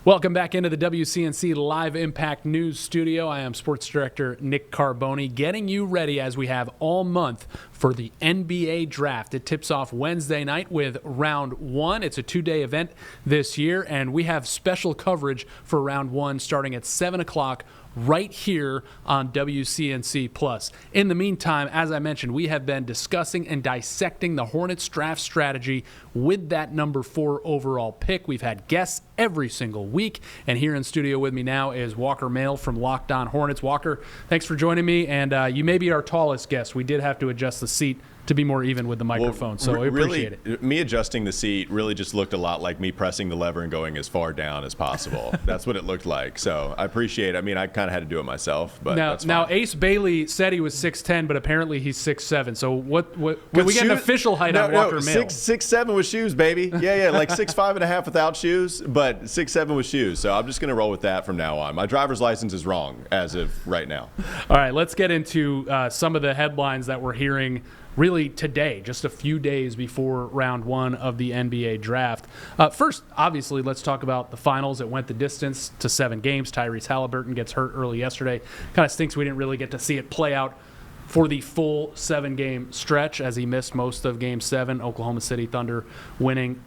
Welcome back into the WCNC Live Impact News Studio. I am Sports Director Nick Carboni, getting you ready as we have all month for the NBA Draft. It tips off Wednesday night with Round 1. It's a two-day event this year, and we have special coverage for Round 1 starting at 7 o'clock right here on WCNC+. In the meantime, as I mentioned, we have been discussing and dissecting the Hornets draft strategy with that number 4 overall pick. We've had guests every single week, and here in studio with me now is Walker Mehl from Locked On Hornets. Walker, thanks for joining me, and you may be our tallest guest. We did have to adjust the seat to be more even with the microphone, so I appreciate it. Me adjusting the seat really just looked a lot like me pressing the lever and going as far down as possible. That's what it looked like, so I appreciate it. I mean, I kind of had to do it myself, but that's fine. Now, Ace Bailey said he was 6'10", but apparently he's 6'7", so what can we get an official height on Walker Mehl? 6'7" with shoes, baby. Yeah, like 6'5.5" without shoes, but 6'7" with shoes, so I'm just going to roll with that from now on. My driver's license is wrong as of right now. All right, let's get into some of the headlines that we're hearing really today, just a few days before Round 1 of the NBA Draft. First, obviously, let's talk about the finals. It went the distance to 7 games. Tyrese Halliburton gets hurt early yesterday. Kind of stinks we didn't really get to see it play out for the full 7-game stretch as he missed most of Game 7, Oklahoma City Thunder winning.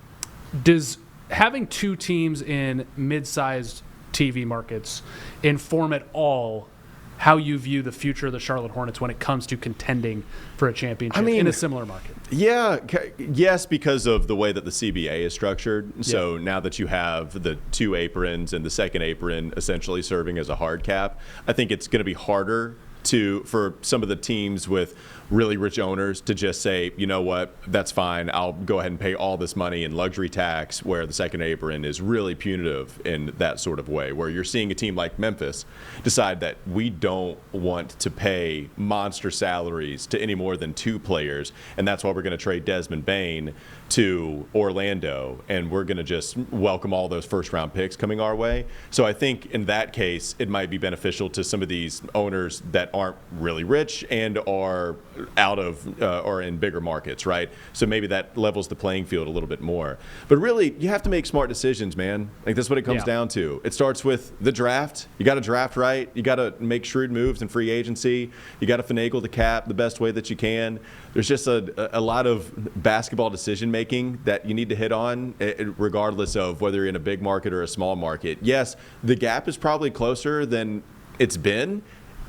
Does having 2 teams in mid-sized TV markets inform at all how you view the future of the Charlotte Hornets when it comes to contending for a championship in a similar market? Yeah, yes, because of the way that the CBA is structured. So now that you have the 2 aprons and the second apron essentially serving as a hard cap, I think it's going to be harder for some of the teams with really rich owners to just say, you know what, that's fine. I'll go ahead and pay all this money in luxury tax, where the second apron is really punitive in that sort of way, where you're seeing a team like Memphis decide that we don't want to pay monster salaries to any more than 2 players, and that's why we're going to trade Desmond Bane to Orlando, and we're going to just welcome all those first-round picks coming our way. So I think in that case, it might be beneficial to some of these owners that aren't really rich and are out of or in bigger markets, right? So maybe that levels the playing field a little bit more. But really, you have to make smart decisions, man. Like, that's what it comes down to. It starts with the draft. You got to draft right. You got to make shrewd moves in free agency. You got to finagle the cap the best way that you can. There's just a lot of basketball decision-making that you need to hit on, regardless of whether you're in a big market or a small market. Yes, the gap is probably closer than it's been,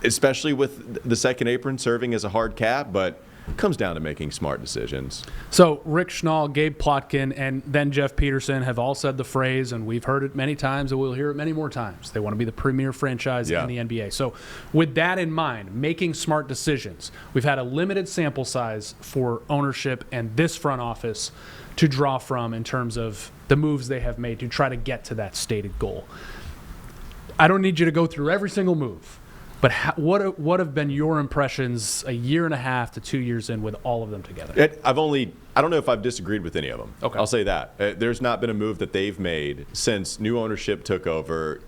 especially with the second apron serving as a hard cap, but it comes down to making smart decisions. So Rick Schnall, Gabe Plotkin, and then Jeff Peterson have all said the phrase, and we've heard it many times, and we'll hear it many more times. They want to be the premier franchise in the NBA. So with that in mind, making smart decisions, we've had a limited sample size for ownership and this front office to draw from in terms of the moves they have made to try to get to that stated goal. I don't need you to go through every single move, but what have been your impressions a year and a half to 2 years in with all of them together? I don't know if I've disagreed with any of them. Okay. I'll say that. There's not been a move that they've made since new ownership took over,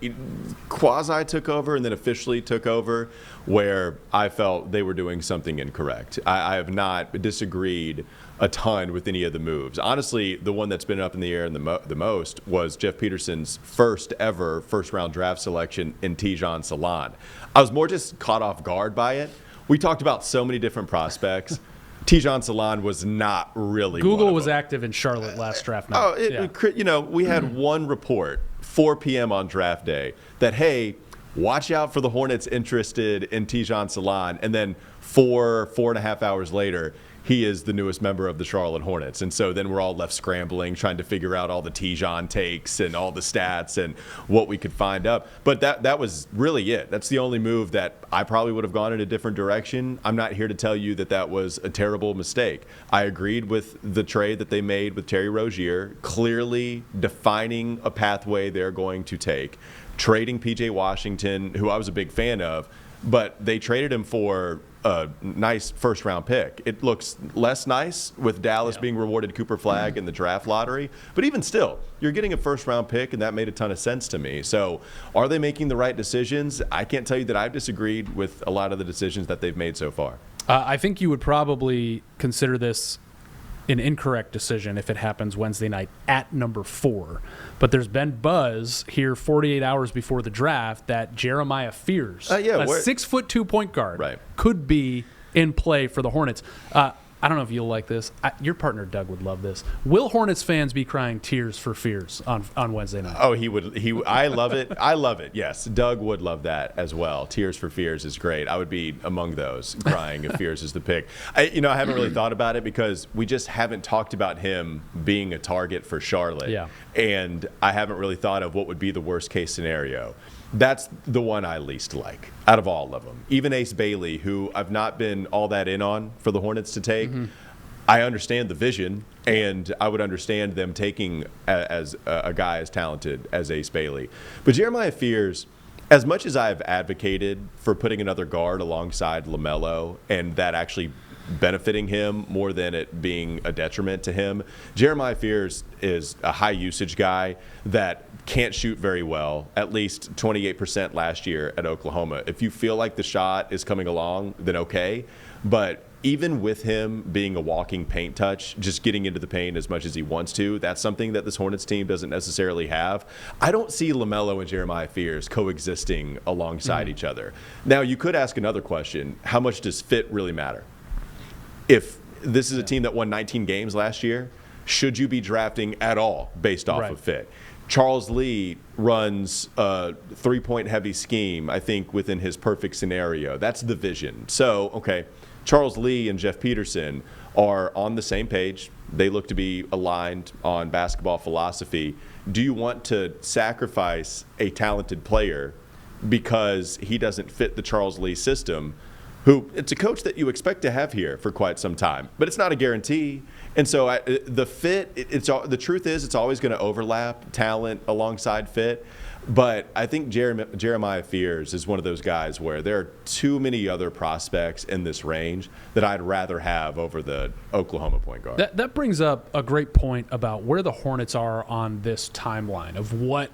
quasi took over, and then officially took over, where I felt they were doing something incorrect. I have not disagreed a ton with any of the moves. Honestly, the one that's been up in the air the most was Jeff Peterson's first ever first-round draft selection in Tidjane Salaun. I was more just caught off guard by it. We talked about so many different prospects. Tidjane Salaun was not really Google was active in Charlotte last draft night. We had one report, 4 p.m. on draft day, that, hey, watch out for the Hornets interested in Tidjane Salaun. And then 4.5 hours later, he is the newest member of the Charlotte Hornets. And so then we're all left scrambling, trying to figure out all the Tidjane takes and all the stats and what we could find up. But that was really it. That's the only move that I probably would have gone in a different direction. I'm not here to tell you that that was a terrible mistake. I agreed with the trade that they made with Terry Rozier, clearly defining a pathway they're going to take, trading P.J. Washington, who I was a big fan of, but they traded him for a nice first-round pick. It looks less nice with Dallas being rewarded Cooper Flagg in the draft lottery, but even still, you're getting a first-round pick, and that made a ton of sense to me. So are they making the right decisions? I can't tell you that I've disagreed with a lot of the decisions that they've made so far. I think you would probably consider this an incorrect decision if it happens Wednesday night at number 4. But there's been buzz here 48 hours before the draft that Jeremiah Fears, a 6'2" point guard, could be in play for the Hornets. I don't know if you'll like this. Your partner Doug would love this. Will Hornets fans be crying tears for Fears on Wednesday night? Oh, he would. I love it. I love it. Yes, Doug would love that as well. Tears for Fears is great. I would be among those crying if Fears is the pick. I haven't really thought about it because we just haven't talked about him being a target for Charlotte. Yeah. And I haven't really thought of what would be the worst case scenario. That's the one I least like out of all of them. Even Ace Bailey, who I've not been all that in on for the Hornets to take, I understand the vision, and I would understand them taking as a guy as talented as Ace Bailey. But Jeremiah Fears, as much as I've advocated for putting another guard alongside LaMelo and that actually benefiting him more than it being a detriment to him, Jeremiah Fears is a high usage guy that can't shoot very well, at least 28% last year at Oklahoma. If you feel like the shot is coming along, then okay. But even with him being a walking paint touch, just getting into the paint as much as he wants to, that's something that this Hornets team doesn't necessarily have. I don't see LaMelo and Jeremiah Fears coexisting alongside each other. Now, you could ask another question. How much does fit really matter? If this is a team that won 19 games last year, should you be drafting at all based off of fit? Charles Lee runs a three-point heavy scheme, I think, within his perfect scenario. That's the vision. So, okay, Charles Lee and Jeff Peterson are on the same page. They look to be aligned on basketball philosophy. Do you want to sacrifice a talented player because he doesn't fit the Charles Lee system? Who it's a coach that you expect to have here for quite some time, but it's not a guarantee. And so the fit, the truth is it's always going to overlap talent alongside fit. But I think Jeremiah Fears is one of those guys where there are too many other prospects in this range that I'd rather have over the Oklahoma point guard. That brings up a great point about where the Hornets are on this timeline of what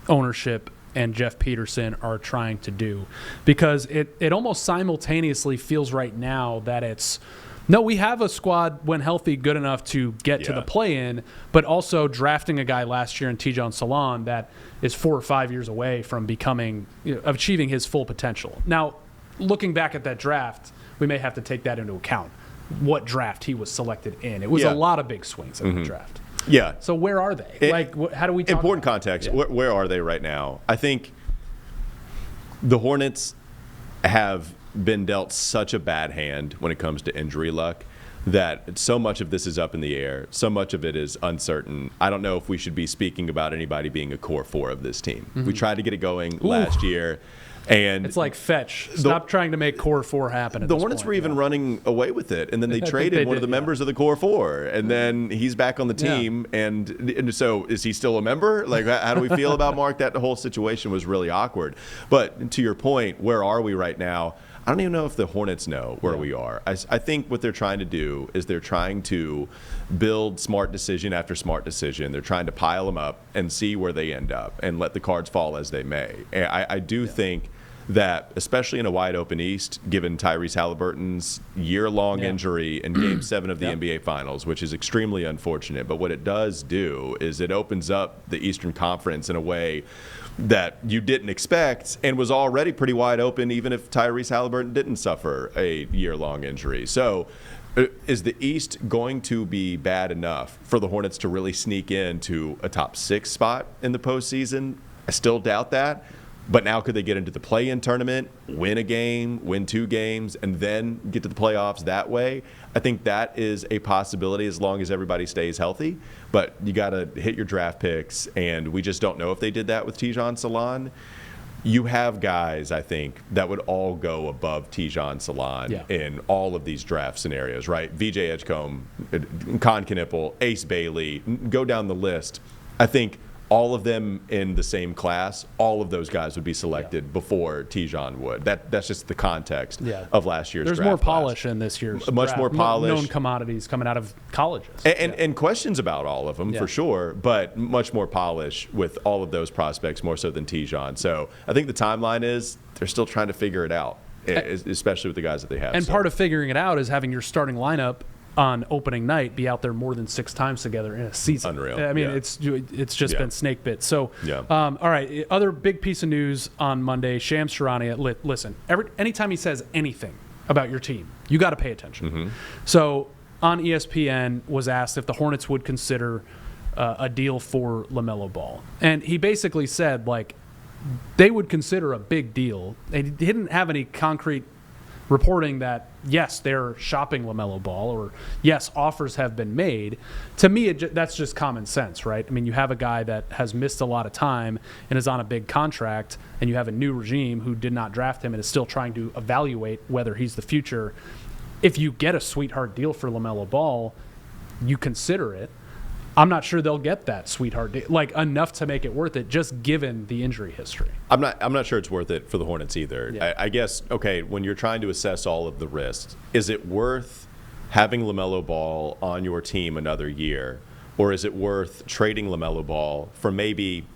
ownership and Jeff Peterson are trying to do, because it almost simultaneously feels right now that it's, no, we have a squad when healthy good enough to get to the play-in, but also drafting a guy last year in Tidjane Salaun that is 4 or 5 years away from becoming, achieving his full potential. Now, looking back at that draft, we may have to take that into account, what draft he was selected in. It was a lot of big swings in the draft. Yeah. So where are they? How do we talk important context. Yeah. Where are they right now? I think the Hornets have been dealt such a bad hand when it comes to injury luck that so much of this is up in the air. So much of it is uncertain. I don't know if we should be speaking about anybody being a core 4 of this team. We tried to get it going last year. And it's like fetch. Stop trying to make core 4 happen. The Hornets were even running away with it, and then they traded one of the members of the core 4, and then he's back on the team. And so, is he still a member? Like, how do we feel about Mark? That whole situation was really awkward. But to your point, where are we right now? I don't even know if the Hornets know where we are. I think what they're trying to do is they're trying to build smart decision after smart decision. They're trying to pile them up and see where they end up and let the cards fall as they may. And I do think that, especially in a wide-open East, given Tyrese Halliburton's year-long injury in Game 7 of the NBA Finals, which is extremely unfortunate, but what it does do is it opens up the Eastern Conference in a way that you didn't expect and was already pretty wide open even if Tyrese Halliburton didn't suffer a year-long injury. So is the East going to be bad enough for the Hornets to really sneak into a top 6 spot in the postseason? I still doubt that. But now could they get into the play-in tournament, win a game, win 2 games, and then get to the playoffs that way? I think that is a possibility as long as everybody stays healthy. But you got to hit your draft picks, and we just don't know if they did that with Tidjane Salaun. You have guys, I think, that would all go above Tidjane Salaun in all of these draft scenarios, right? VJ Edgecombe, Con Knipple, Ace Bailey, go down the list. I think all of them in the same class, all of those guys would be selected before Tidjane would. That's just the context of last year's draft. There's more polish in this year's much draft. more polish. Known commodities coming out of colleges. And questions about all of them, for sure, but much more polish with all of those prospects, more so than Tidjane. So I think the timeline is they're still trying to figure it out, especially with the guys that they have. And part of figuring it out is having your starting lineup on opening night be out there more than 6 times together in a season. Unreal. I mean, Yeah. it's just been snake bit. So, Yeah. all right, other big piece of news on Monday, Shams Charania, listen, anytime he says anything about your team, you got to pay attention. Mm-hmm. So on ESPN was asked if the Hornets would consider a deal for LaMelo Ball. And he basically said, like, they would consider a big deal. They didn't have any concrete reporting that, yes, they're shopping LaMelo Ball, or yes, offers have been made. To me, that's just common sense, right? I mean, you have a guy that has missed a lot of time and is on a big contract, and you have a new regime who did not draft him and is still trying to evaluate whether he's the future. If you get a sweetheart deal for LaMelo Ball, you consider it. I'm not sure they'll get that sweetheart deal, like enough to make it worth it, just given the injury history. I'm not sure it's worth it for the Hornets either. Yeah. I guess, okay, when you're trying to assess all of the risks, is it worth having LaMelo Ball on your team another year, or is it worth trading LaMelo Ball for maybe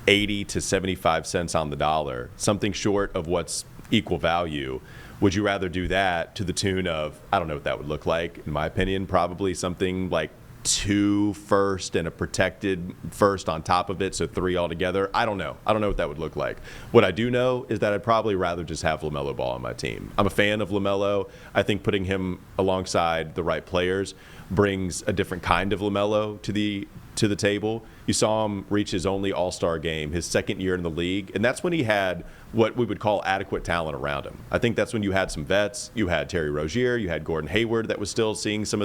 80 to 75 cents on the dollar, something short of what's equal value? Would you rather do that to the tune of, I don't know what that would look like, in my opinion, probably something like 2 first and a protected first on top of it, so 3 altogether. I don't know what that would look like. What I do know is that I'd probably rather just have LaMelo Ball on my team. I'm a fan of LaMelo. I think putting him alongside the right players brings a different kind of LaMelo to the table. You saw him reach his only All-Star game, his second year in the league, and that's when he had what we would call adequate talent around him. I think that's when you had some vets. You had Terry Rozier, you had Gordon Hayward that was still seeing some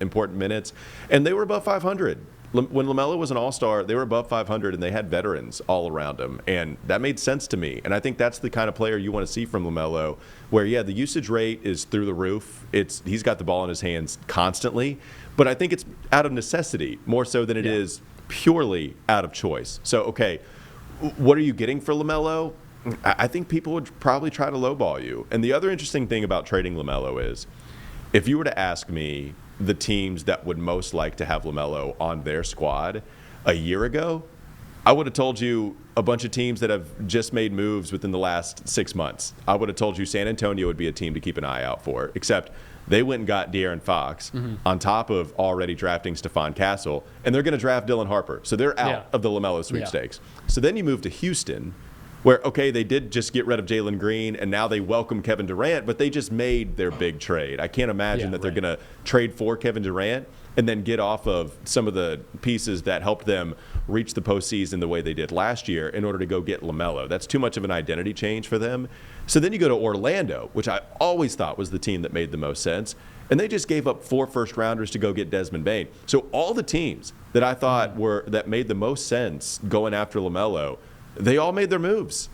important minutes, and they were above 500. When LaMelo was an All-Star, they were above 500, and they had veterans all around him, and that made sense to me. And I think that's the kind of player you want to see from LaMelo, where, yeah, the usage rate is through the roof. He's got the ball in his hands constantly, but I think it's out of necessity more so than it is purely out of choice. So, okay, what are you getting for LaMelo? I think people would probably try to lowball you. And the other interesting thing about trading LaMelo is, if you were to ask me the teams that would most like to have LaMelo on their squad a year ago, I would have told you a bunch of teams that have just made moves within the last 6 months. I would have told you San Antonio would be a team to keep an eye out for, except they went and got De'Aaron Fox on top of already drafting Stephon Castle, and they're going to draft Dylan Harper. So they're out of the LaMelo sweepstakes. So then you move to Houston, where, okay, they did just get rid of Jalen Green, and now they welcome Kevin Durant, but they just made their big trade. I can't imagine that they're going to trade for Kevin Durant and then get off of some of the pieces that helped them reach the postseason the way they did last year in order to go get LaMelo. That's too much of an identity change for them. So then you go to Orlando, which I always thought was the team that made the most sense, and they just gave up 4 first-rounders to go get Desmond Bane. So all the teams that I thought that made the most sense going after LaMelo, they all made their moves.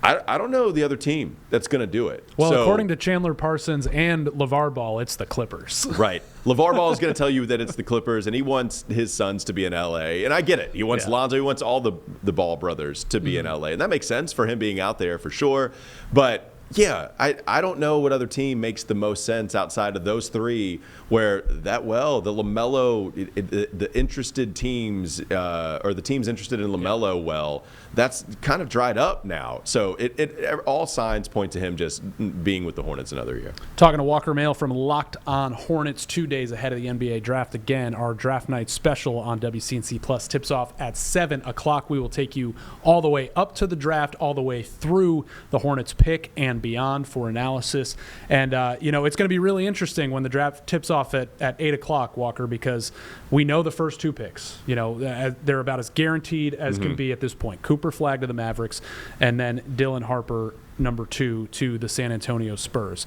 I don't know the other team that's going to do it. Well, according to Chandler Parsons and LeVar Ball, it's the Clippers. Right. LeVar Ball is going to tell you that it's the Clippers, and he wants his sons to be in L.A. And I get it. He wants Lonzo. He wants all the Ball brothers to be in L.A. And that makes sense for him being out there for sure. But, yeah, I don't know what other team makes the most sense outside of those 3 where the LaMelo, the interested teams or the teams interested in LaMelo, that's kind of dried up now. So all signs point to him just being with the Hornets another year. Talking to Walker Mehl from Locked On Hornets 2 days ahead of the NBA draft. Again, our draft night special on WCNC Plus tips off at 7 o'clock. We will take you all the way up to the draft, all the way through the Hornets pick and beyond for analysis. And, it's going to be really interesting when the draft tips off at 8 o'clock, Walker, because we know the first 2 picks. They're about as guaranteed as can be at this point. Cooper Flagg to the Mavericks, and then Dylan Harper, number 2, to the San Antonio Spurs.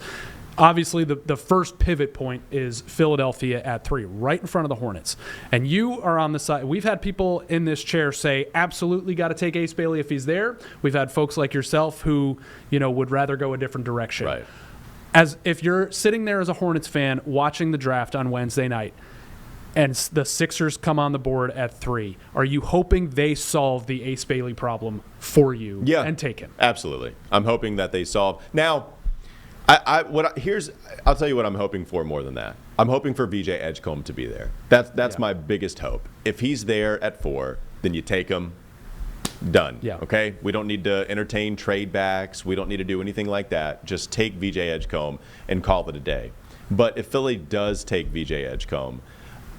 Obviously, the first pivot point is Philadelphia at 3, right in front of the Hornets. And you are on the side. We've had people in this chair say, absolutely got to take Ace Bailey if he's there. We've had folks like yourself who, would rather go a different direction. Right. As if you're sitting there as a Hornets fan watching the draft on Wednesday night, and the Sixers come on the board at 3, are you hoping they solve the Ace Bailey problem for you and take him? Absolutely. I'm hoping that they solve. Now, I'll tell you what I'm hoping for more than that. I'm hoping for VJ Edgecombe to be there. That's my biggest hope. If he's there at 4, then you take him. Done. Yeah. Okay? We don't need to entertain trade backs. We don't need to do anything like that. Just take VJ Edgecombe and call it a day. But if Philly does take VJ Edgecombe,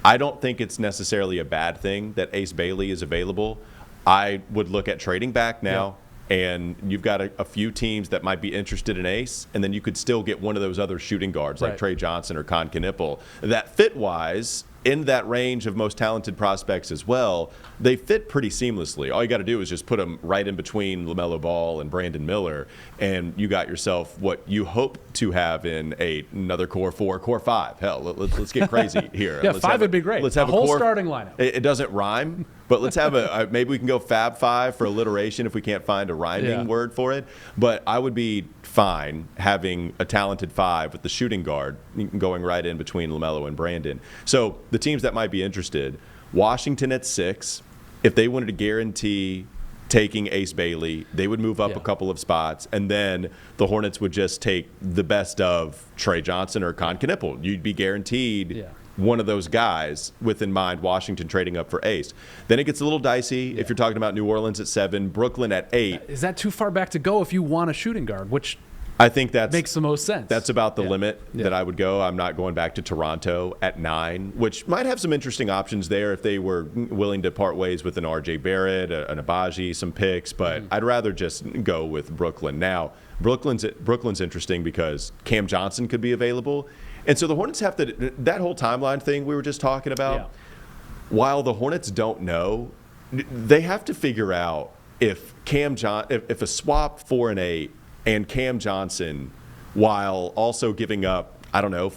I don't think it's necessarily a bad thing that Ace Bailey is available. I would look at trading back now, and you've got a few teams that might be interested in Ace, and then you could still get one of those other shooting guards like Trey Johnson or Con Knipple that fit-wise in that range of most talented prospects as well. They fit pretty seamlessly. All you got to do is just put them right in between LaMelo Ball and Brandon Miller, and you got yourself what you hope to have in another core 4, core 5. Hell, let's get crazy here. Yeah, let's 5 would be great. Let's have a whole core, starting lineup. It doesn't rhyme, but let's have maybe we can go Fab 5 for alliteration if we can't find a rhyming word for it. But I would be fine having a talented 5 with the shooting guard going right in between LaMelo and Brandon. So the teams that might be interested, Washington at 6, if they wanted to guarantee taking Ace Bailey, they would move up a couple of spots, and then the Hornets would just take the best of Trey Johnson or Con Knipple. You'd be guaranteed one of those guys with in mind Washington trading up for Ace. Then it gets a little dicey if you're talking about New Orleans at 7, Brooklyn at 8. Is that too far back to go if you want a shooting guard, which I think that makes the most sense? That's about the limit that I would go. I'm not going back to Toronto at 9, which might have some interesting options there if they were willing to part ways with an RJ Barrett, an Abaji, some picks. But I'd rather just go with Brooklyn. Now, Brooklyn's interesting because Cam Johnson could be available. And so the Hornets have to – that whole timeline thing we were just talking about, while the Hornets don't know, they have to figure out if if a swap for an 8 and Cam Johnson, while also giving up, I don't know,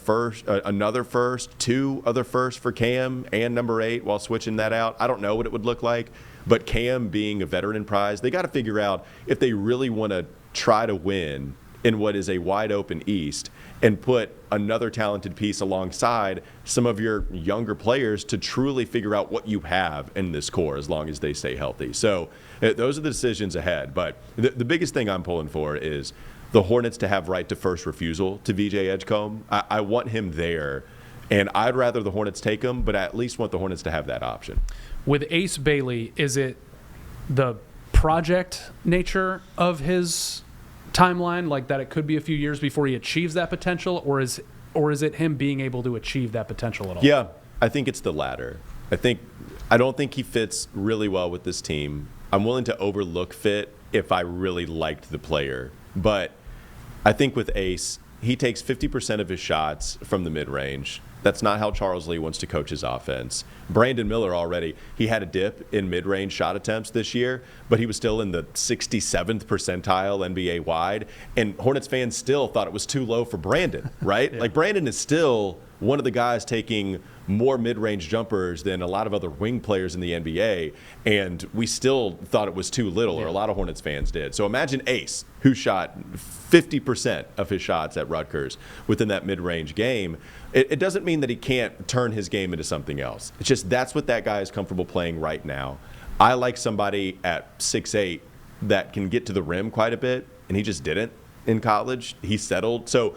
another first, 2 other firsts for Cam and number 8 while switching that out. I don't know what it would look like. But Cam being a veteran prize, they got to figure out if they really want to try to win in what is a wide open East and put another talented piece alongside some of your younger players to truly figure out what you have in this core as long as they stay healthy. So those are the decisions ahead. But the biggest thing I'm pulling for is the Hornets to have right to first refusal to VJ Edgecombe. I want him there, and I'd rather the Hornets take him, but I at least want the Hornets to have that option. With Ace Bailey, is it the project nature of his timeline, like that it could be a few years before he achieves that potential, or is it him being able to achieve that potential at all? Yeah, I think it's the latter. I don't think he fits really well with this team. I'm willing to overlook fit if I really liked the player. But I think with Ace, he takes 50% of his shots from the mid-range. That's not how Charles Lee wants to coach his offense. Brandon Miller already, he had a dip in mid-range shot attempts this year, but he was still in the 67th percentile NBA wide, and Hornets fans still thought it was too low for Brandon, right? Like, Brandon is still one of the guys taking more mid-range jumpers than a lot of other wing players in the NBA, and we still thought it was too little, or a lot of Hornets fans did. So imagine Ace, who shot 50% of his shots at Rutgers within that mid-range game. It doesn't mean that he can't turn his game into something else. It's just that's what that guy is comfortable playing right now. I like somebody at 6'8" that can get to the rim quite a bit, and he just didn't in college. He settled. So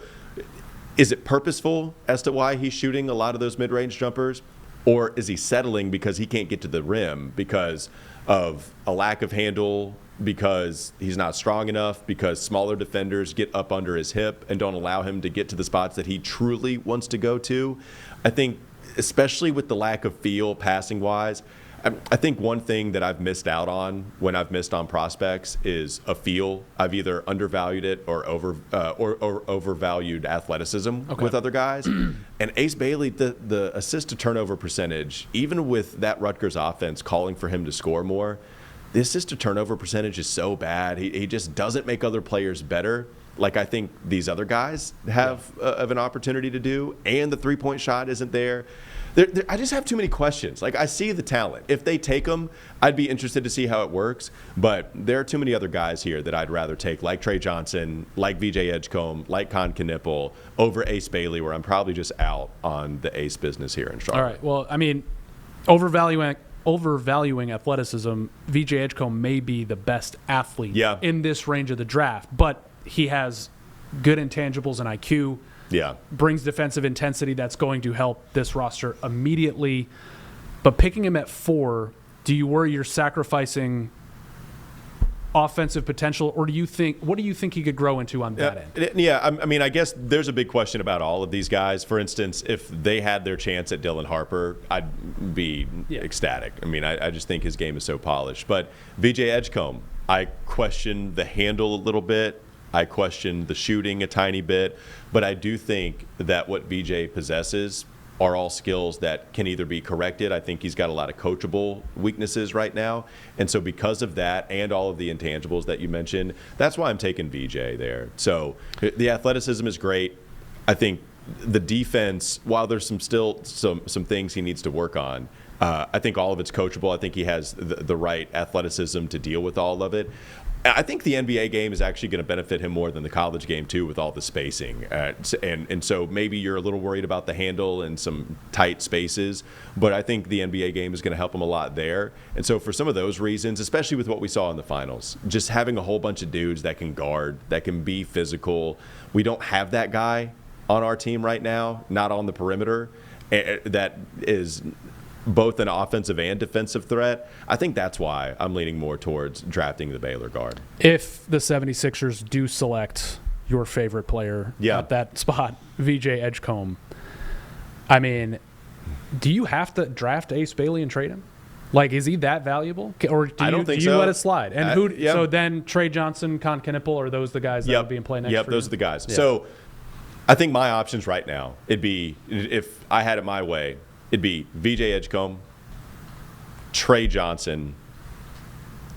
is it purposeful as to why he's shooting a lot of those mid-range jumpers, or is he settling because he can't get to the rim because of a lack of handle, because he's not strong enough, because smaller defenders get up under his hip and don't allow him to get to the spots that he truly wants to go to? I think, especially with the lack of feel passing-wise, I think one thing that I've missed out on when I've missed on prospects is a feel. I've either undervalued it or overvalued athleticism with other guys. And Ace Bailey, the assist to turnover percentage, even with that Rutgers offense calling for him to score more, the assist to turnover percentage is so bad. He just doesn't make other players better, like I think these other guys have of an opportunity to do. And the three-point shot isn't there. I just have too many questions. Like, I see the talent. If they take him, I'd be interested to see how it works. But there are too many other guys here that I'd rather take, like Trey Johnson, like VJ Edgecombe, like Con Knipple, over Ace Bailey, where I'm probably just out on the Ace business here in Charlotte. All right. Well, I mean, overvaluing athleticism, VJ Edgecombe may be the best athlete in this range of the draft. But he has good intangibles and IQ. Yeah. Brings defensive intensity that's going to help this roster immediately. But picking him at 4, do you worry you're sacrificing offensive potential, or what do you think he could grow into on that end? Yeah, I mean, I guess there's a big question about all of these guys. For instance, if they had their chance at Dylan Harper, I'd be ecstatic. I mean, I just think his game is so polished. But VJ Edgecombe, I question the handle a little bit. I question the shooting a tiny bit. But I do think that what VJ possesses are all skills that can either be corrected. I think he's got a lot of coachable weaknesses right now. And so because of that and all of the intangibles that you mentioned, that's why I'm taking VJ there. So the athleticism is great. I think the defense, while there's some things he needs to work on, I think all of it's coachable. I think he has the right athleticism to deal with all of it. I think the NBA game is actually going to benefit him more than the college game, too, with all the spacing. And so maybe you're a little worried about the handle and some tight spaces, but I think the NBA game is going to help him a lot there. And so for some of those reasons, especially with what we saw in the finals, just having a whole bunch of dudes that can guard, that can be physical. We don't have that guy on our team right now, not on the perimeter, that is both an offensive and defensive threat. I think that's why I'm leaning more towards drafting the Baylor guard. If the 76ers do select your favorite player at that spot, VJ Edgecombe, I mean, do you have to draft Ace Bailey and trade him? Like, is he that valuable? Or do you let it slide? And so then Trey Johnson, Con Knippel, are those the guys that would be in play next year? Yep, those are the guys. Yeah. So I think my options right now, it'd be, if I had it my way, it'd be VJ Edgecombe, Trey Johnson,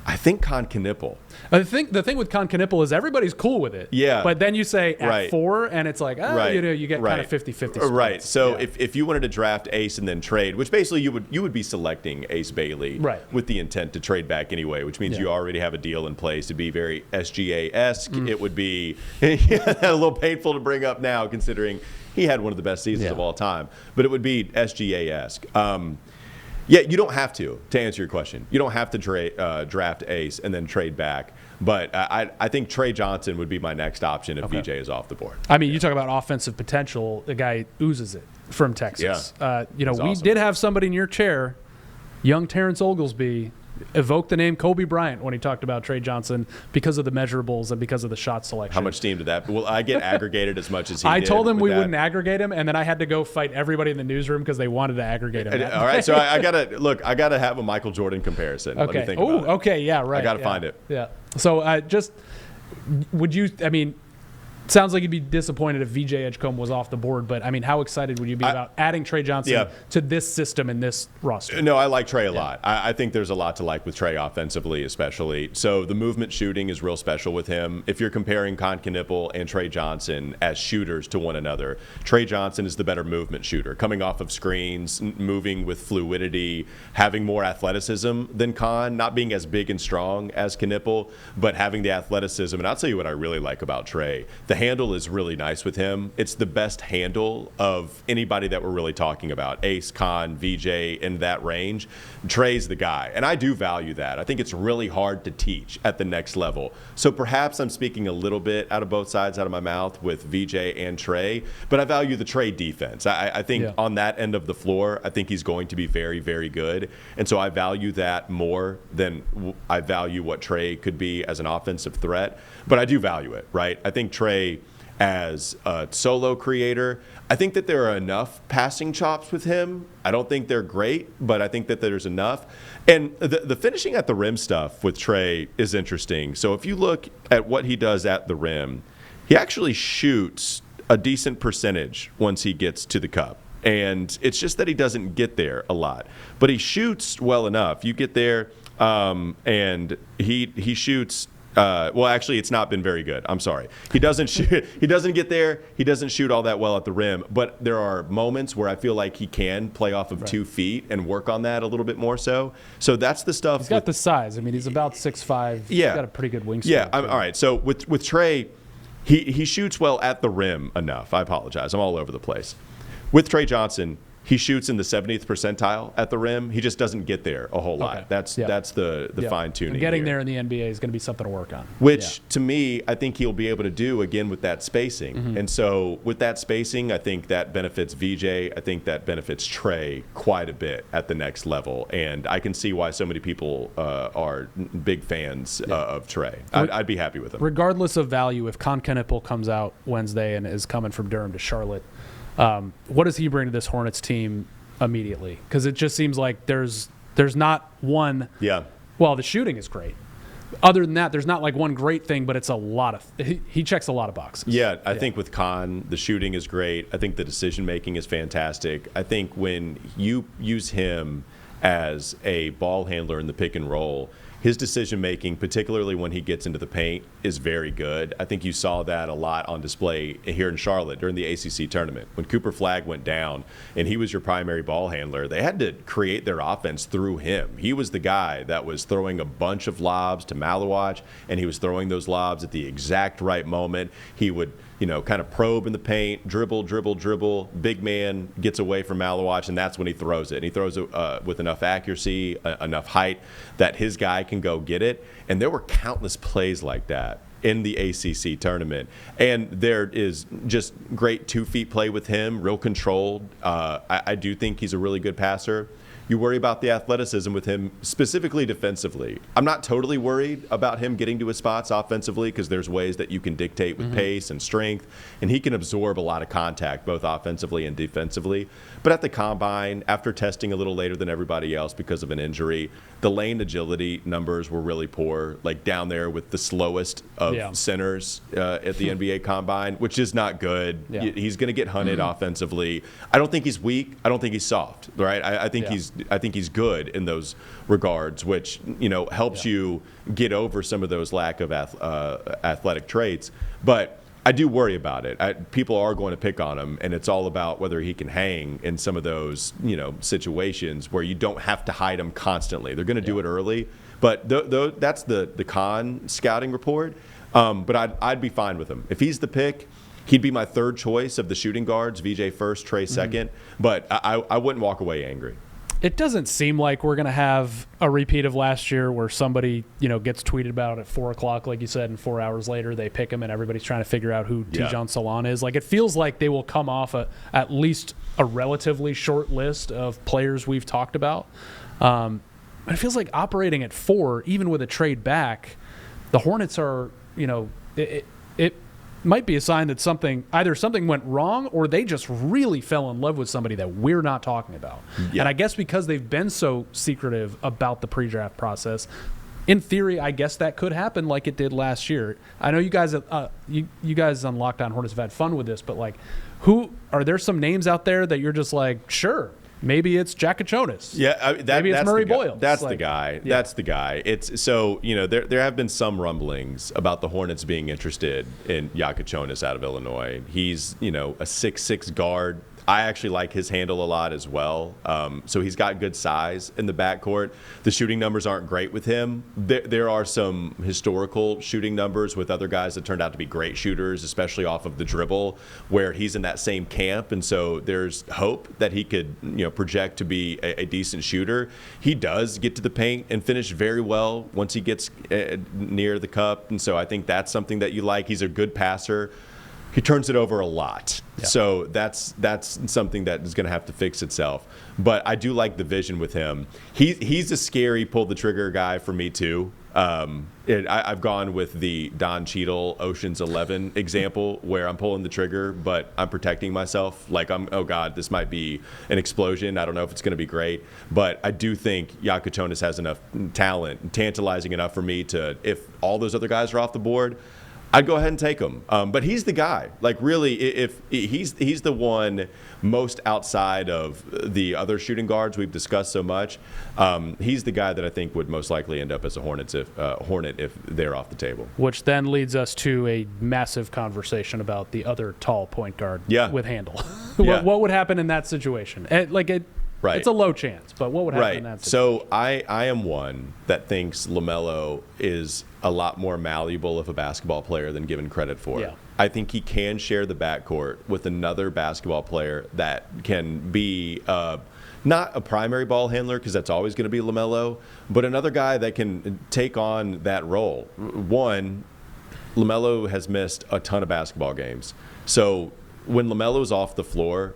I think Con Knippel. The thing with Con Knippel is everybody's cool with it. Yeah. But then you say at 4, and it's like, you get kind of 50-50 Right. So if you wanted to draft Ace and then trade, which basically you would be selecting Ace Bailey with the intent to trade back anyway, which means you already have a deal in place to be very SGA-esque. It would be a little painful to bring up now, considering he had one of the best seasons of all time. But it would be SGA-esque. You don't have to answer your question. You don't have to draft Ace and then trade back. But I think Trey Johnson would be my next option if VJ is off the board. I mean, you talk about offensive potential. The guy oozes it from Texas. Yeah. We did have somebody in your chair, young Terrence Oglesby, evoke the name Kobe Bryant when he talked about Trey Johnson because of the measurables and because of the shot selection. How much steam did that? Well, I get aggregated as much as he did. I told him we wouldn't aggregate him, and then I had to go fight everybody in the newsroom because they wanted to aggregate him. All right, so I gotta have a Michael Jordan comparison. Okay. Let me think about it. Okay, yeah, right. I gotta find it. Yeah. So sounds like you'd be disappointed if VJ Edgecombe was off the board, but I mean, how excited would you be about adding Trey Johnson to this system and this roster? No, I like Trey a lot. I think there's a lot to like with Trey offensively, especially. So the movement shooting is real special with him. If you're comparing Con Knippel and Trey Johnson as shooters to one another, Trey Johnson is the better movement shooter, coming off of screens, moving with fluidity, having more athleticism than Con, not being as big and strong as Knippel, but having the athleticism. And I'll tell you what I really like about Trey. The handle is really nice with him. It's the best handle of anybody that we're really talking about. Ace, Con, VJ, in that range. Trey's the guy. And I do value that. I think it's really hard to teach at the next level. So perhaps I'm speaking a little bit out of both sides out of my mouth with VJ and Trey, but I value the Trey defense. I think on that end of the floor, I think he's going to be very, very good. And so I value that more than I value what Trey could be as an offensive threat. But I do value it, right? I think Trey, as a solo creator, I think that there are enough passing chops with him. I don't think they're great, but I think that there's enough. And the finishing at the rim stuff with Trey is interesting. So if you look at what he does at the rim, he actually shoots a decent percentage once he gets to the cup. And it's just that he doesn't get there a lot. But he shoots well enough. You get there, and he shoots. Actually, it's not been very good. I'm sorry. He doesn't shoot. He doesn't get there. He doesn't shoot all that well at the rim. But there are moments where I feel like he can play off of 2 feet and work on that a little bit more so. So that's the stuff. He's got the size. I mean, he's about 6'5". Yeah. He's got a pretty good wingspan. Yeah. All right. So with Trey, he shoots well at the rim enough. I apologize. I'm all over the place. With Trey Johnson, He shoots in the 70th percentile at the rim. He just doesn't get there a whole lot. That's the fine tuning. Getting there in the NBA is going to be something to work on. Which to me, I think he'll be able to do again with that spacing. And so with that spacing, I think that benefits VJ. I think that benefits Trey quite a bit at the next level. And I can see why so many people are big fans of Trey. I'd be happy with him. Regardless of value, if Concanipple comes out Wednesday and is coming from Durham to Charlotte, what does he bring to this Hornets team immediately? Because it just seems like there's not one. Yeah. Well, the shooting is great. Other than that, there's not like one great thing, but it's a lot of. He checks a lot of boxes. Yeah, I think with Con, the shooting is great. I think the decision making is fantastic. I think when you use him as a ball handler in the pick and roll, his decision-making, particularly when he gets into the paint, is very good. I think you saw that a lot on display here in Charlotte during the ACC tournament. When Cooper Flagg went down and he was your primary ball handler, they had to create their offense through him. He was the guy that was throwing a bunch of lobs to Malawach, and he was throwing those lobs at the exact right moment. He would kind of probe in the paint, dribble. Big man gets away from Malawach, and that's when he throws it. And he throws it with enough accuracy, enough height that his guy can go get it. And there were countless plays like that in the ACC tournament. And there is just great 2 feet play with him, real controlled. I do think he's a really good passer. You worry about the athleticism with him, specifically defensively. I'm not totally worried about him getting to his spots offensively because there's ways that you can dictate with pace and strength, and he can absorb a lot of contact, both offensively and defensively. But at the Combine, after testing a little later than everybody else because of an injury, the lane agility numbers were really poor, like down there with the slowest of centers at the NBA Combine, which is not good. Yeah. He's going to get hunted offensively. I don't think he's weak. I don't think he's soft, right? I think he's good in those regards, which helps you get over some of those lack of athletic traits. But I do worry about it. People are going to pick on him, and it's all about whether he can hang in some of those situations where you don't have to hide him constantly. They're going to do it early, but that's the Con scouting report. But I'd be fine with him if he's the pick. He'd be my third choice of the shooting guards. VJ first, Trey second. But I wouldn't walk away angry. It doesn't seem like we're going to have a repeat of last year where somebody, gets tweeted about at 4 o'clock, like you said, and 4 hours later they pick him and everybody's trying to figure out who Tidjane Salaun is. Like, it feels like they will come off at least a relatively short list of players we've talked about. It feels like operating at 4, even with a trade back, the Hornets are, it might be a sign that either something went wrong or they just really fell in love with somebody that we're not talking about. Yeah. And I guess because they've been so secretive about the pre-draft process, in theory, I guess that could happen like it did last year. I know you guys you guys on Locked On Hornets have had fun with this, but who are there some names out there that you're just like, sure, maybe it's Jakachonis. Yeah, maybe it's Murray Boyle. That's the guy. Yeah. That's the guy. It's so there have been some rumblings about the Hornets being interested in Jakachonis out of Illinois. He's a 6'6" guard. I actually like his handle a lot as well. So he's got good size in the backcourt. The shooting numbers aren't great with him. There are some historical shooting numbers with other guys that turned out to be great shooters, especially off of the dribble, where he's in that same camp. And so there's hope that he could project to be a decent shooter. He does get to the paint and finish very well once he gets near the cup. And so I think that's something that you like. He's a good passer. He turns it over a lot. Yeah. So that's something that is going to have to fix itself. But I do like the vision with him. He's a scary pull-the-trigger guy for me, too. I've gone with the Don Cheadle Ocean's 11 example where I'm pulling the trigger, but I'm protecting myself. Like, oh, God, this might be an explosion. I don't know if it's going to be great. But I do think Jakachonis has enough talent, tantalizing enough for me to, if all those other guys are off the board, I'd go ahead and take him. But he's the guy. Like, really, if he's the one most outside of the other shooting guards we've discussed so much, he's the guy that I think would most likely end up as a Hornet if they're off the table. Which then leads us to a massive conversation about the other tall point guard with handle. What would happen in that situation? Right. It's a low chance, but what would happen in that situation? So I am one that thinks LaMelo is a lot more malleable of a basketball player than given credit for. Yeah. I think he can share the backcourt with another basketball player that can be not a primary ball handler, because that's always going to be LaMelo, but another guy that can take on that role. One, LaMelo has missed a ton of basketball games. So when LaMelo's off the floor,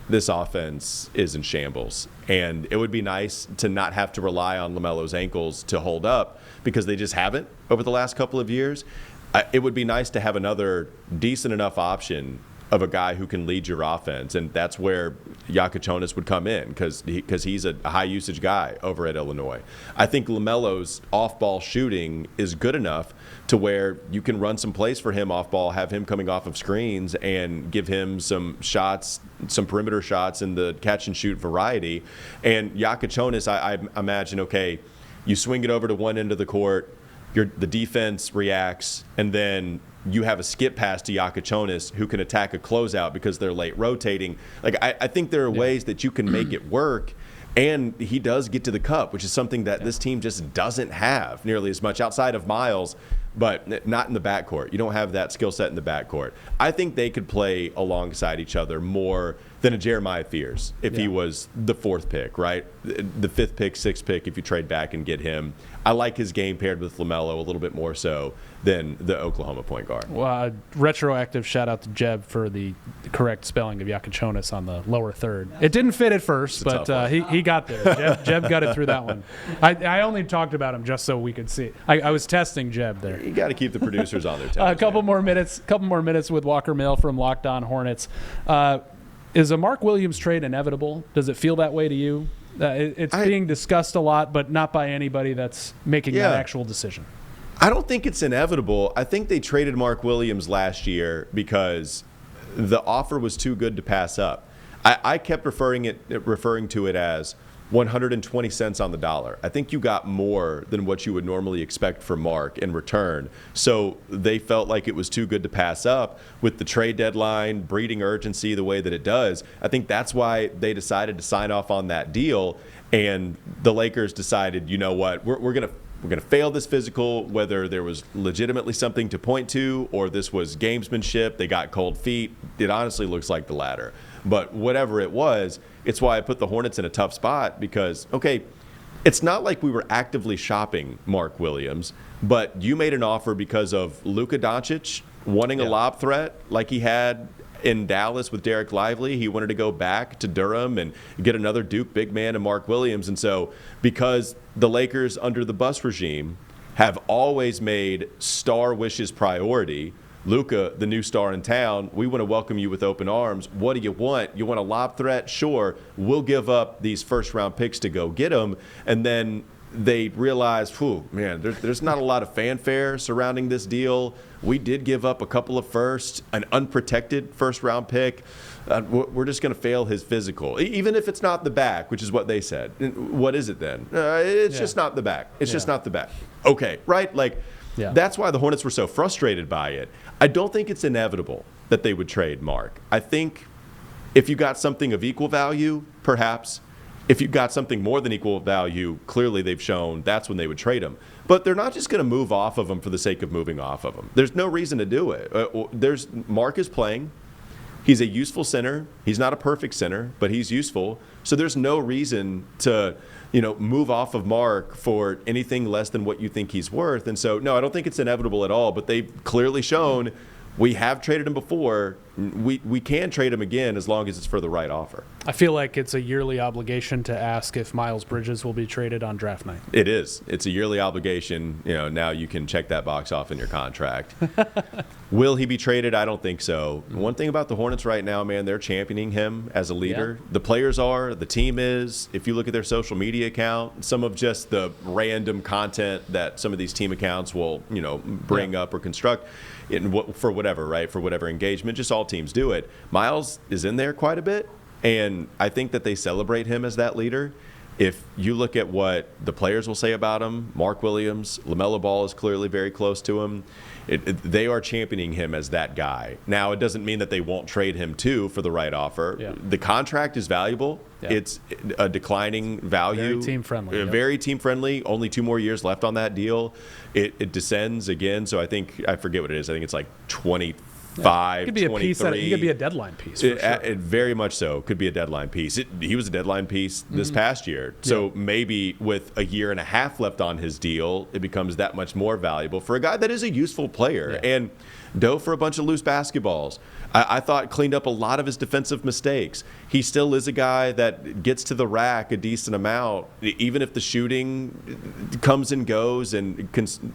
this offense is in shambles. And it would be nice to not have to rely on LaMelo's ankles to hold up, because they just haven't over the last couple of years. It would be nice to have another decent enough option of a guy who can lead your offense, and that's where Jonas would come in, because he's a high-usage guy over at Illinois. I think LaMelo's off-ball shooting is good enough to where you can run some plays for him off-ball, have him coming off of screens, and give him some shots, some perimeter shots in the catch-and-shoot variety. And Jonas, I imagine, okay, you swing it over to one end of the court, the defense reacts, and then you have a skip pass to Jonas who can attack a closeout because they're late rotating. Like, I think there are ways that you can make it work, and he does get to the cup, which is something that this team just doesn't have nearly as much outside of Miles, but not in the backcourt. You don't have that skill set in the backcourt. I think they could play alongside each other more than a Jeremiah Fears if he was the fourth pick, right? The fifth pick, sixth pick, if you trade back and get him. I like his game paired with LaMelo a little bit more so than the Oklahoma point guard. Well, retroactive shout out to Jeb for the correct spelling of Jonas on the lower third. It didn't fit at first, but he got there. Jeb got it through that one. I only talked about him just so we could see. I was testing Jeb there. You got to keep the producers on their toes. A couple more minutes with Walker Mehl from Locked On Hornets. Is a Mark Williams trade inevitable? Does it feel that way to you? It's being discussed a lot, but not by anybody that's making that actual decision. I don't think it's inevitable. I think they traded Mark Williams last year because the offer was too good to pass up. I kept referring to it as 120 cents on the dollar. I think you got more than what you would normally expect for Mark in return. So they felt like it was too good to pass up with the trade deadline, breeding urgency the way that it does. I think that's why they decided to sign off on that deal. And the Lakers decided, you know what, we're going to fail this physical, whether there was legitimately something to point to or this was gamesmanship. They got cold feet. It honestly looks like the latter. But whatever it was, it's why I put the Hornets in a tough spot because, okay, it's not like we were actively shopping Mark Williams, but you made an offer because of Luka Doncic wanting a lob threat like he had in Dallas with Derek Lively. He wanted to go back to Durham and get another Duke big man and Mark Williams. And so because the Lakers under the Bus regime have always made star wishes priority, Luka, the new star in town, we want to welcome you with open arms. What do you want? You want a lob threat? Sure. We'll give up these first-round picks to go get them. And then they realized, there's not a lot of fanfare surrounding this deal. We did give up a couple of firsts, an unprotected first-round pick. We're just going to fail his physical, even if it's not the back, which is what they said. What is it then? It's just not the back. It's just not the back. Okay, right? That's why the Hornets were so frustrated by it. I don't think it's inevitable that they would trade Mark. I think if you got something of equal value, perhaps. If you got something more than equal value, clearly they've shown that's when they would trade him. But they're not just going to move off of him for the sake of moving off of him. There's no reason to do it. Mark is playing. He's a useful center. He's not a perfect center, but he's useful. So there's no reason to, move off of Mark for anything less than what you think he's worth. And so, no, I don't think it's inevitable at all. But they've clearly shown we have traded him before. We can trade him again as long as it's for the right offer. I feel like it's a yearly obligation to ask if Miles Bridges will be traded on draft night. It is. It's a yearly obligation. Now you can check that box off in your contract. Will he be traded? I don't think so. One thing about the Hornets right now, man, they're championing him as a leader. Yeah. The players are, the team is. If you look at their social media account, some of just the random content that some of these team accounts will, bring up or construct for whatever, right? For whatever engagement, just all teams do it. Miles is in there quite a bit, and I think that they celebrate him as that leader. if you look at what the players will say about him, Mark Williams, LaMelo Ball is clearly very close to him. They are championing him as that guy. Now, it doesn't mean that they won't trade him, too, for the right offer. Yeah. The contract is valuable. Yeah. It's a declining value. Very team-friendly. Very team-friendly. Only 2 more years left on that deal. It descends again, so I forget what it is. I think it's like 25, it could be 23. A piece it could be a deadline piece, for sure. It very much so could be a deadline piece. He was a deadline piece this past year. So maybe with a year and a half left on his deal, it becomes that much more valuable for a guy that is a useful player. Yeah. And dove for a bunch of loose basketballs. I thought cleaned up a lot of his defensive mistakes. He still is a guy that gets to the rack a decent amount, even if the shooting comes and goes, and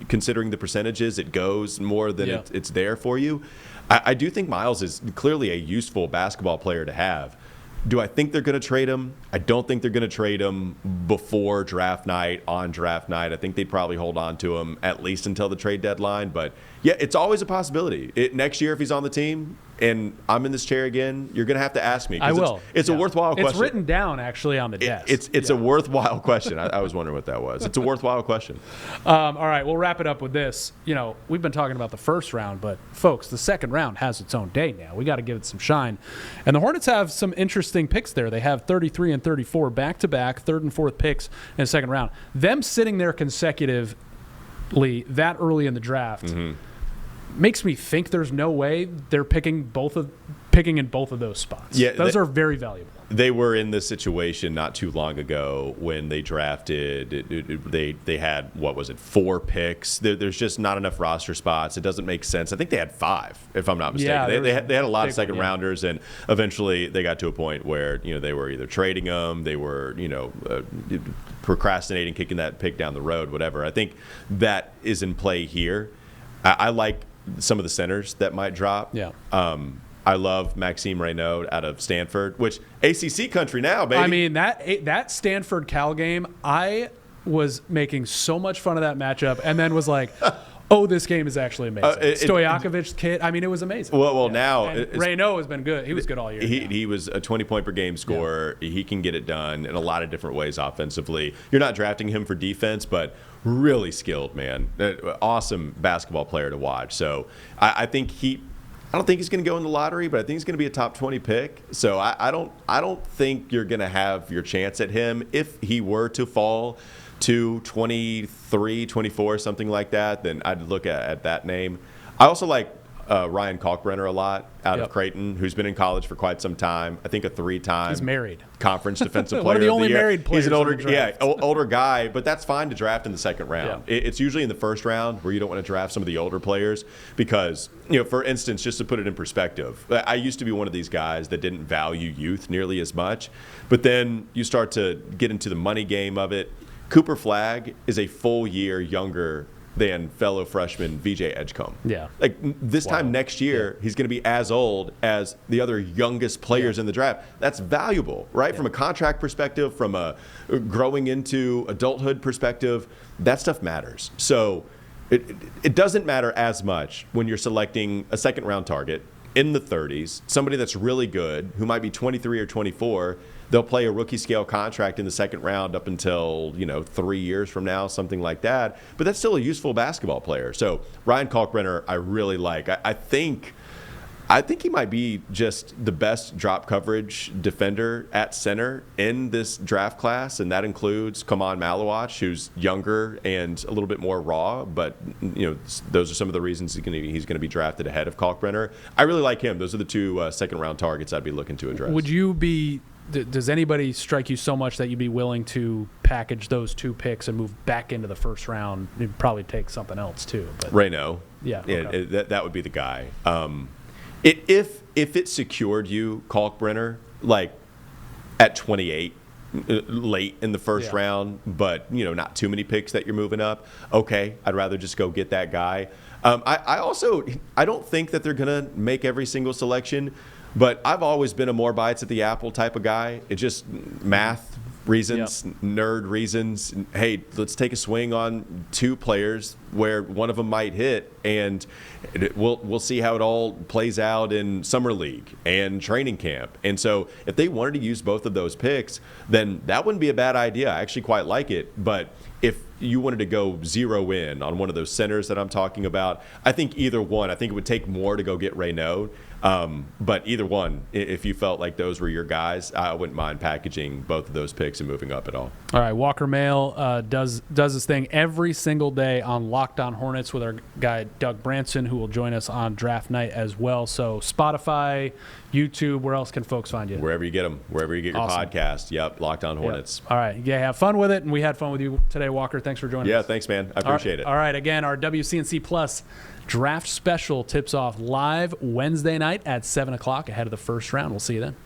considering the percentages, it goes more than it's there for you. I do think Miles is clearly a useful basketball player to have. Do I think they're going to trade him? I don't think they're going to trade him before draft night, on draft night. I think they'd probably hold on to him at least until the trade deadline. But, yeah, it's always a possibility. Next year, if he's on the team and I'm in this chair again, you're going to have to ask me. I will. It's a worthwhile question. It's written down, actually, on the desk. It's a worthwhile question. I was wondering what that was. It's a worthwhile question. All right, we'll wrap it up with this. We've been talking about the first round, but, folks, the second round has its own day now. We got to give it some shine. And the Hornets have some interesting picks there. They have 33 and 34 back-to-back, third and fourth picks in the second round. Them sitting there consecutively that early in the draft makes me think there's no way they're picking in both of those spots. Yeah, those are very valuable. They were in this situation not too long ago when they drafted. They had, 4 picks. There's just not enough roster spots. It doesn't make sense. I think they had 5, if I'm not mistaken. Yeah, they had a lot of second rounders, and eventually they got to a point where they were either trading them, they were procrastinating, kicking that pick down the road, whatever. I think that is in play here. I like some of the centers that might drop. Yeah. I love Maxime Reynaud out of Stanford, which ACC country now, baby. I mean, that Stanford-Cal game, I was making so much fun of that matchup and then was like, oh, this game is actually amazing. Stojakovic's kid, I mean, it was amazing. Well, now. Reynaud has been good. He was good all year. He was a 20-point-per-game scorer. Yeah. He can get it done in a lot of different ways offensively. You're not drafting him for defense, but really skilled, man. Awesome basketball player to watch. So I think I don't think he's going to go in the lottery, but I think he's going to be a top 20 pick. So I don't think you're going to have your chance at him. If he were to fall to 23, 24, something like that, then I'd look at that name. I also like Ryan Kalkbrenner a lot out of Creighton, who's been in college for quite some time. I think a 3-time he's married conference defensive player one of the only year. Married players. He's an older guy, but that's fine to draft in the second round. Yeah. It's usually in the first round where you don't want to draft some of the older players because, for instance, just to put it in perspective, I used to be one of these guys that didn't value youth nearly as much, but then you start to get into the money game of it. Cooper Flagg is a full year younger than fellow freshman VJ Edgecombe. Yeah. Like this time next year, he's going to be as old as the other youngest players in the draft. That's valuable, right? Yeah. From a contract perspective, from a growing into adulthood perspective, that stuff matters. So it doesn't matter as much when you're selecting a second round target in the 30s, somebody that's really good, who might be 23 or 24. They'll play a rookie scale contract in the second round up until 3 years from now, something like that. But that's still a useful basketball player. So Ryan Kalkbrenner, I really like. I think he might be just the best drop coverage defender at center in this draft class, and that includes Kaman Malawach, who's younger and a little bit more raw. But those are some of the reasons he's going to be drafted ahead of Kalkbrenner. I really like him. Those are the 2 second round targets I'd be looking to address. Would you be? Does anybody strike you so much that you'd be willing to package those 2 picks and move back into the first round? You'd probably take something else too. But Reynaud. Yeah. Okay. That would be the guy. If it secured you, Kalkbrenner, like at 28, late in the first round, but not too many picks that you're moving up, okay, I'd rather just go get that guy. I don't think that they're gonna make every single selection, but I've always been a more bites at the apple type of guy. It just math reasons, nerd reasons. Hey, let's take a swing on 2 players where one of them might hit, and we'll see how it all plays out in summer league and training camp. And so if they wanted to use both of those picks, then that wouldn't be a bad idea. I actually quite like it. But if you wanted to go zero in on one of those centers that I'm talking about, I think either one. I think it would take more to go get Raynaud. But either one, if you felt like those were your guys, I wouldn't mind packaging both of those picks and moving up at all. All right, Walker Mehl does this thing every single day on Locked On Hornets with our guy Doug Branson, who will join us on draft night as well. So Spotify, YouTube, where else can folks find you? Wherever you get them, wherever you get your podcast. Yep, Locked On Hornets. Yep. All right, yeah, have fun with it, and we had fun with you today, Walker. Thanks for joining us. Yeah, thanks, man. I appreciate it. All right, again, our WCNC Plus draft special tips off live Wednesday night at 7 o'clock ahead of the first round. We'll see you then.